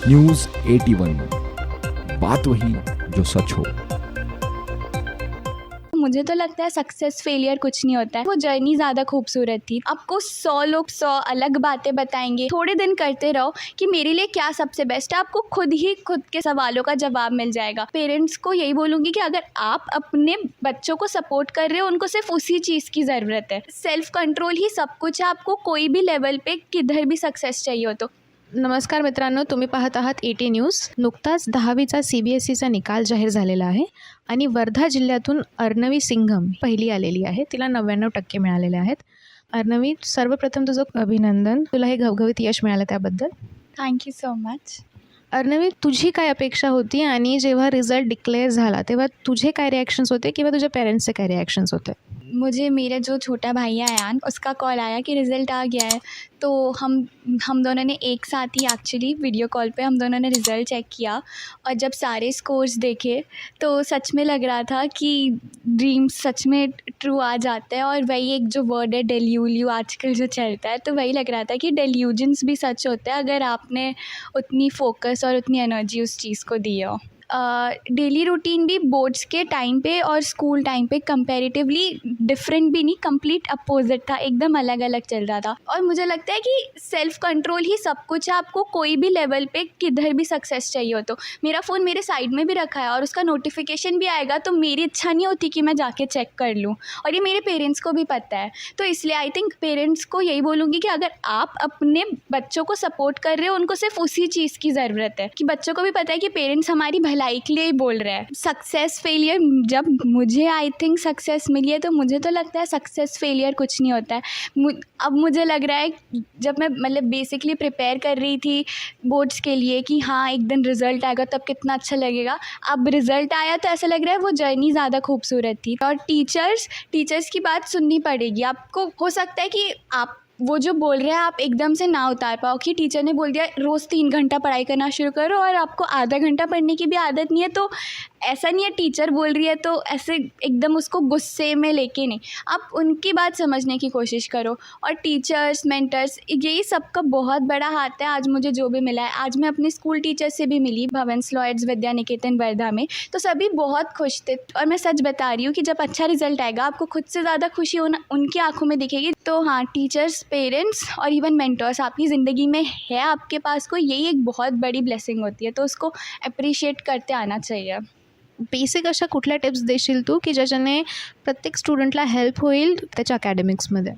News 81। बात वही जो सच हो। मुझे तो लगता है सक्सेस फेलियर कुछ नहीं होता है, वो जर्नी ज़्यादा खूबसूरत थी। आपको 100 लोग 100 अलग बातें बताएंगे, थोड़े दिन करते रहो कि मेरे लिए क्या सबसे बेस्ट है, आपको खुद ही खुद के सवालों का जवाब मिल जाएगा। पेरेंट्स को यही बोलूँगी कि अगर आप अपने बच्चों को सपोर्ट कर रहे हो, उनको सिर्फ उसी चीज़ की ज़रूरत है। सेल्फ कंट्रोल ही सब कुछ है, आपको कोई भी लेवल पे किधर भी सक्सेस चाहिए हो तो। नमस्कार मित्रांनो, तुम्ही पाहत आहात एटी न्यूज। नुकताच 10वीचा CBSEचा निकाल जाहीर झालेला आहे आणि वर्धा जिल्ह्यातून अर्णवी सिंघम पहिली आलेली आहे. तिला 99% मिळालेले आहेत. अर्णवी, सर्वप्रथम तुझं अभिनंदन, तुला हे घवघवीत यश मिळालं त्याबद्दल. Thank you so much. Arnavi, तुझी काय अपेक्षा होती आणि जेव्हा रिझल्ट डिक्लेअर झाला तेव्हा तुझे काय रिॲक्शन्स होते किंवा तुझ्या पेरेंट्सचे काय रिॲक्शन्स होते? मुझे मेरा जो छोटा भाई है अयान, उसका कॉल आया कि रिज़ल्ट आ गया है। तो हम दोनों ने एक साथ ही एक्चुअली वीडियो कॉल पे हम दोनों ने रिज़ल्ट चेक किया और जब सारे स्कोर्स देखे तो सच में लग रहा था कि ड्रीम्स सच में ट्रू आ जाते हैं। और वही एक जो वर्ड है डेल्यूल्यू आजकल जो चलता है, तो वही लग रहा था कि डेल्यूजन्स भी सच होता है अगर आपने उतनी फोकस और उतनी एनर्जी उस चीज़ को दी हो। डेली रूटीन भी बोर्ड्स के टाइम पे और स्कूल टाइम पे कंपैरेटिवली डिफरेंट भी नहीं, कंप्लीट अपोजिट था, एकदम अलग अलग चल रहा था। और मुझे लगता है कि सेल्फ कंट्रोल ही सब कुछ है, आपको कोई भी लेवल पे किधर भी सक्सेस चाहिए हो तो। मेरा फ़ोन मेरे साइड में भी रखा है और उसका नोटिफिकेशन भी आएगा तो मेरी इच्छा नहीं होती कि मैं जाके चेक कर लूँ, और ये मेरे पेरेंट्स को भी पता है। तो इसलिए आई थिंक पेरेंट्स को यही बोलूँगी कि अगर आप अपने बच्चों को सपोर्ट कर रहे हो, उनको सिर्फ उसी चीज़ की ज़रूरत है कि बच्चों को भी पता है कि पेरेंट्स हमारी भलाई के लिए ही बोल रहे हैं। सक्सेस फेलियर, जब मुझे आई थिंक सक्सेस मिली है तो मुझे तो लगता है सक्सेस फेलियर कुछ नहीं होता है। अब मुझे लग रहा है जब मैं मतलब बेसिकली प्रिपेयर कर रही थी बोर्ड्स के लिए कि हाँ एक दिन रिज़ल्ट आएगा तब कितना अच्छा लगेगा, अब रिज़ल्ट आया तो ऐसा लग रहा है वो जर्नी ज़्यादा खूबसूरत थी। और टीचर्स की बात सुननी पड़ेगी आपको। हो सकता है कि आप वो जो बोल रहे हैं आप एकदम से ना उतार पाओ कि टीचर ने बोल दिया रोज़ 3 घंटा पढ़ाई करना शुरू करो और आपको आधा घंटा पढ़ने की भी आदत नहीं है, तो ऐसा नहीं है टीचर बोल रही है तो ऐसे एकदम उसको गुस्से में लेके नहीं, आप उनकी बात समझने की कोशिश करो। और टीचर्स, मेंटर्स, यही सबका बहुत बड़ा हाथ है आज मुझे जो भी मिला है। आज मैं अपने स्कूल टीचर से भी मिली भवंस लॉयड्स विद्या निकेतन वर्धा में, तो सभी बहुत खुश थे। और मैं सच बता रही हूँ कि जब अच्छा रिजल्ट आएगा आपको खुद से ज़्यादा खुशी होना उनकी आंखों में दिखेगी। तो हाँ, टीचर्स, पेरेंट्स और इवन मेंटर्स आपकी ज़िंदगी में है, आपके पास कोई, यही एक बहुत बड़ी ब्लेसिंग होती है, तो उसको अप्रिशिएट करते आना चाहिए। बेसिक अशा कुठल्या टिप्स देशील तू की ज्याच्याने प्रत्येक स्टुडंटला हेल्प होईल त्याच्या अकॅडमिक्समध्ये?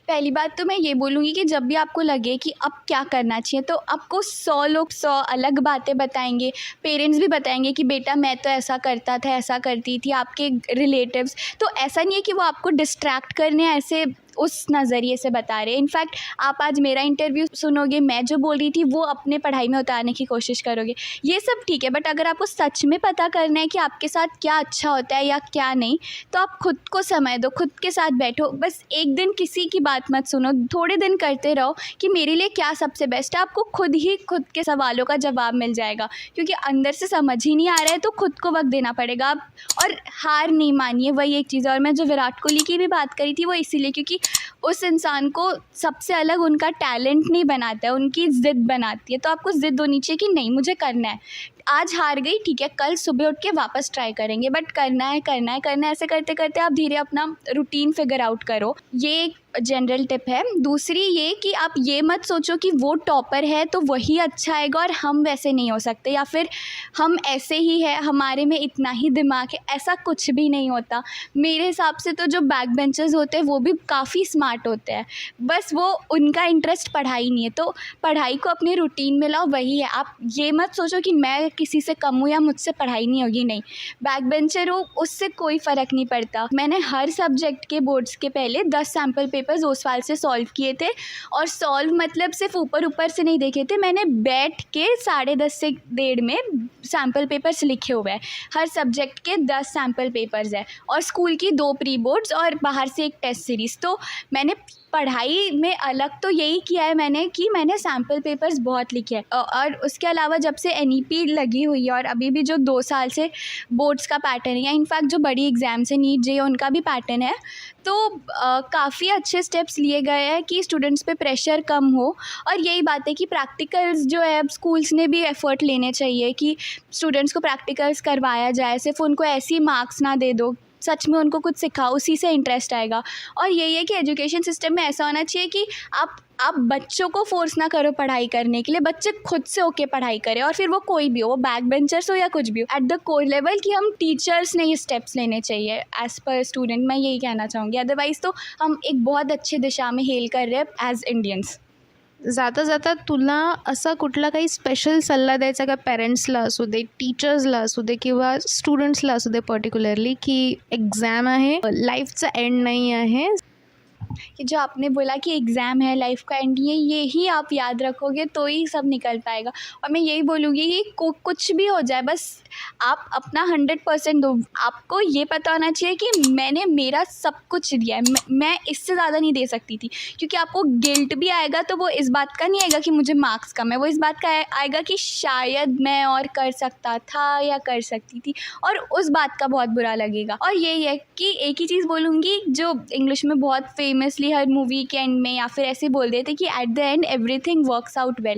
पहली बात तो मैं ये बोलूँगी कि जब भी आपको लगे कि अब क्या करना चाहिए तो आपको 100 लोग 100 अलग बातें बताएंगे, पेरेंट्स भी बताएंगे कि बेटा मैं तो ऐसा करता था, ऐसा करती थी, आपके रिलेटिव्स। तो ऐसा नहीं है कि वो आपको डिस्ट्रैक्ट करने ऐसे उस नज़रिए से बता रहे हैं। इनफैक्ट आप आज मेरा इंटरव्यू सुनोगे, मैं जो बोल रही थी वो अपने पढ़ाई में उतारने की कोशिश करोगे, ये सब ठीक है। बट अगर आपको सच में पता करना है कि आपके साथ क्या अच्छा होता है या क्या नहीं, तो आप खुद को समय दो, खुद के साथ बैठो। बस एक दिन किसी की बात मत सुनो, थोड़े दिन करते रहो कि मेरे लिए क्या सबसे बेस्ट है, आपको खुद ही खुद के सवालों का जवाब मिल जाएगा। क्योंकि अंदर से समझ ही नहीं आ रहा है तो खुद को वक्त देना पड़ेगा आप, और हार नहीं मानिए, वही एक चीज़ है। और मैं जो विराट कोहली की भी बात करी थी वो इसीलिए क्योंकि उस इंसान को सबसे अलग उनका टैलेंट नहीं बनाता है, उनकी ज़िद बनाती है। तो आपको ज़िद होनी चाहिए कि नहीं मुझे करना है, आज हार गई ठीक है, कल सुबह उठ के वापस ट्राई करेंगे, बट करना है करना है करना है। ऐसे करते करते आप धीरे अपना रूटीन फिगर आउट करो, ये एक जनरल टिप है। दूसरी ये कि आप ये मत सोचो कि वो टॉपर है तो वही अच्छा आएगा और हम वैसे नहीं हो सकते, या फिर हम ऐसे ही है, हमारे में इतना ही दिमाग है, ऐसा कुछ भी नहीं होता। मेरे हिसाब से तो जो बैक बेंचर्स होते हैं वो भी काफ़ी स्मार्ट होते हैं, बस वो उनका इंटरेस्ट पढ़ाई नहीं है। तो पढ़ाई को अपने रूटीन में लाओ, वही है। आप ये मत सोचो कि मैं किसी से कम हूँ या मुझसे पढ़ाई नहीं होगी, नहीं, बैक बेंचर हो उससे कोई फ़र्क नहीं पड़ता। मैंने हर सब्जेक्ट के बोर्ड्स के पहले 10 सैम्पल पेपर्स ओसवाल से सॉल्व किए थे, और सॉल्व मतलब सिर्फ ऊपर ऊपर से नहीं देखे थे, मैंने बैठ के 10:30 से 1:30 में सैम्पल पेपर्स लिखे हुए हैं। हर सब्जेक्ट के 10 सैम्पल पेपर्स है, और स्कूल की 2 प्री बोर्ड्स और बाहर से एक टेस्ट सीरीज़। तो मैंने पढ़ाई में अलग तो यही किया है मैंने कि मैंने सैम्पल पेपर्स बहुत लिखे हैं और उसके अलावा जब से NEP लगी हुई है और अभी भी जो 2 साल से बोर्ड्स का पैटर्न है या इनफैक्ट जो बड़ी एग्ज़ाम्स है नीट JEE उनका भी पैटर्न है, तो काफ़ी अच्छे स्टेप्स लिए गए हैं कि स्टूडेंट्स पे प्रेशर कम हो। और यही बात है कि प्रैक्टिकल्स जो है अब स्कूल्स ने भी एफ़र्ट लेने चाहिए कि स्टूडेंट्स को प्रैक्टिकल्स करवाया जाए, सिर्फ उनको ऐसे ही मार्क्स ना दे दो, सच में उनको कुछ सिखाओ, उसी से इंटरेस्ट आएगा। और यही है कि एजुकेशन सिस्टम में ऐसा होना चाहिए कि आप बच्चों को फोर्स ना करो पढ़ाई करने के लिए, बच्चे खुद से होके पढ़ाई करें, और फिर वो कोई भी हो, वो बैक बेंचर्स हो या कुछ भी हो, एट द कोर लेवल कि हम टीचर्स ने ये स्टेप्स लेने चाहिए एज़ पर स्टूडेंट, मैं यही कहना चाहूँगी। अदरवाइज़ तो हम एक बहुत अच्छी दिशा में हेल कर रहे हैं एज इंडियन्स। जाता जाता तुला असा कुठला काही स्पेशल सल्ला द्यायचा का पेरेंट्सला असू दे, टीचर्सला असू दे किंवा स्टुडंट्सला असू दे पर्टिक्युलरली, की एक्झाम आहे, लाईफचा एंड नहीं आहे? कि जो आपने बोला कि एग्ज़ाम है, लाइफ का एंड, ये ही आप याद रखोगे तो ही सब निकल पाएगा। और मैं यही बोलूँगी कि कुछ भी हो जाए, बस आप अपना 100% दो। आपको ये पता होना चाहिए कि मैंने मेरा सब कुछ दिया है, मैं इससे ज़्यादा नहीं दे सकती थी। क्योंकि आपको गिल्ट भी आएगा तो वो इस बात का नहीं आएगा कि मुझे मार्क्स कम है, वो इस बात का आएगा कि शायद मैं और कर सकता था या कर सकती थी, और उस बात का बहुत बुरा लगेगा। और यही है कि एक ही चीज़ बोलूँगी जो इंग्लिश में बहुत फेमसली हर मूवी के एंड में या फिर ऐसे बोल देते कि at the end everything works out well.